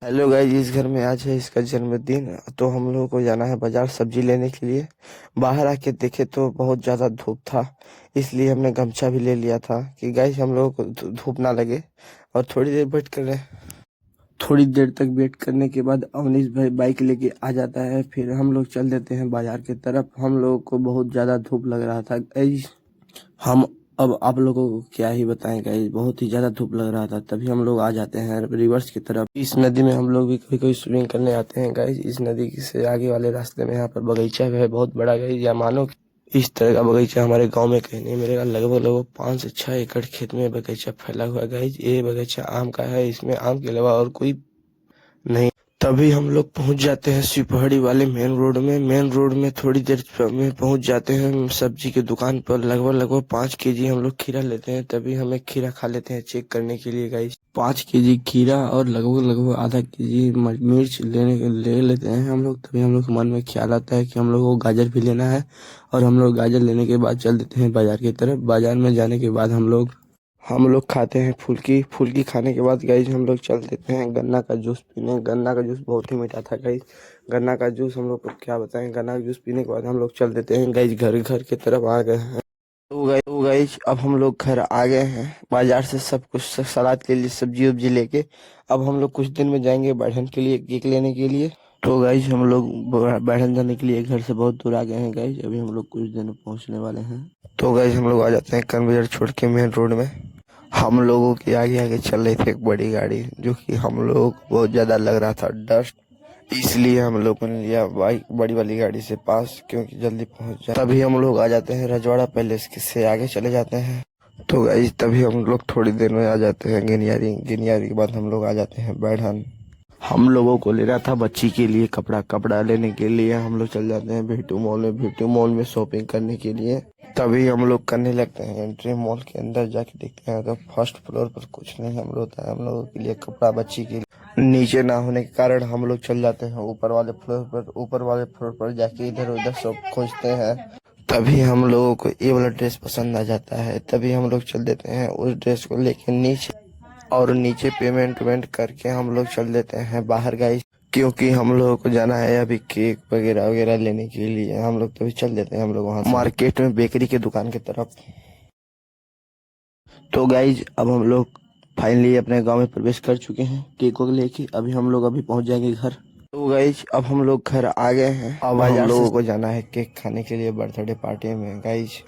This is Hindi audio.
हेलो गाइस, इस घर में आज है इसका जन्मदिन। तो हम लोगों को जाना है बाजार सब्जी लेने के लिए। बाहर आके देखे तो बहुत ज़्यादा धूप था, इसलिए हमने गमछा भी ले लिया था कि गाइस हम लोगों को धूप ना लगे। और थोड़ी देर वेट कर रहे हैं। थोड़ी देर तक वेट करने के बाद अवनीश भाई बाइक लेके आ जाता है, फिर हम लोग चल देते हैं बाजार की तरफ। हम लोगों को बहुत ज़्यादा धूप लग रहा था गाइस। हम अब आप लोगों को क्या ही बताएं गाइस, बहुत ही ज्यादा धूप लग रहा था। तभी हम लोग आ जाते हैं रिवर्स की तरफ। इस नदी में हम लोग भी कभी कभी स्विमिंग करने आते हैं गाइस। इस नदी से आगे वाले रास्ते में यहाँ पर बगीचा भी है बहुत बड़ा गाइस। या मानो कि इस तरह का बगीचा हमारे गांव में कहीं नहीं मिलेगा। लगभग लगभग 5 से 6 एकड़ खेत में बगीचा फैला हुआ है गाइस। ये बगीचा आम का है, इसमें आम के अलावा और कोई नहीं। तभी हम लोग पहुंच जाते हैं शिवपहाड़ी वाले मेन रोड में। मेन रोड में थोड़ी देर में पहुंच जाते हैं सब्जी की दुकान पर। लगभग लगभग 5 केजी हम लोग खीरा लेते हैं। तभी हमें खीरा खा लेते हैं चेक करने के लिए गाइस। 5 केजी खीरा और लगभग लगभग आधा केजी मिर्च ले लेते हैं हम लोग। तभी हम लोग के मन में ख्याल आता है कि हम लोग को गाजर भी लेना है। और हम लोग गाजर लेने के बाद चल देते हैं बाजार की तरफ। बाजार में जाने के बाद हम लोग खाते हैं फुल्की। फुल्की खाने के बाद गाइज हम लोग चल देते हैं गन्ना का जूस पीने। गन्ना का जूस बहुत ही मीठा था गाइज। गन्ना का जूस हम लोग को क्या बताएं। गन्ना का जूस पीने के बाद हम लोग चल देते हैं गाइज घर घर की तरफ आ गए हैं। तो गाइज अब हम लोग घर आ गए हैं बाजार से सब कुछ सलाद के लिए सब्जी उब्जी लेके। अब हम लोग कुछ दिन में जाएंगे बैठन के लिए केक लेने के लिए। तो गाइज हम लोग बैठन जाने के लिए घर से बहुत दूर आ गए हैं गाइज। अभी हम लोग कुछ दिन में पहुंचने वाले हैं। तो गाइज हम लोग आ जाते हैं कन बाजार छोड़ के मेन रोड में। हम लोगों के आगे आगे चल रही थी एक बड़ी गाड़ी, जो कि हम लोग को बहुत ज्यादा लग रहा था डस्ट। इसलिए हम लोगों ने लिया बाइक बड़ी वाली गाड़ी से पास, क्योंकि जल्दी पहुंच जाए। तभी हम लोग आ जाते हैं रजवाड़ा पैलेस से आगे चले जाते हैं। तो गाइस तभी हम लोग थोड़ी देर में आ जाते हैं गिनियारी। गिनियारी के बाद हम लोग आ जाते हैं बैठन। हम लोगों को लेना था बच्ची के लिए कपड़ा लेने के लिए हम लोग चल जाते हैं भीटू मॉल में। भीटू मॉल में शॉपिंग करने के लिए तभी हम लोग करने लगते हैं एंट्री। मॉल के अंदर जाके देखते हैं तो फर्स्ट फ्लोर पर कुछ नहीं हम लोग होता है। हम लोगों के लिए कपड़ा बच्ची के लिए नीचे ना होने के कारण हम लोग चल जाते हैं ऊपर वाले फ्लोर पर। ऊपर वाले फ्लोर पर जाके इधर उधर सब खोजते हैं। तभी हम लोगों को ये वाला ड्रेस पसंद आ जाता है। तभी हम लोग चल देते हैं उस ड्रेस को लेके नीचे। और नीचे पेमेंट वेमेंट करके हम लोग चल देते हैं बाहर गाइस, क्योंकि हम लोगों को जाना है अभी केक वगैरह वगैरह लेने के लिए। हम लोग तभी चल देते हैं हम लोग वहाँ मार्केट में बेकरी के दुकान की तरफ। तो गाइज अब हम लोग फाइनली अपने गांव में प्रवेश कर चुके हैं केक को लेके। अभी हम लोग अभी पहुंच जाएंगे घर। तो गाइज अब हम लोग घर आ गए हैं। अब हम लोगों को जाना है केक खाने के लिए बर्थडे पार्टी में गाइज।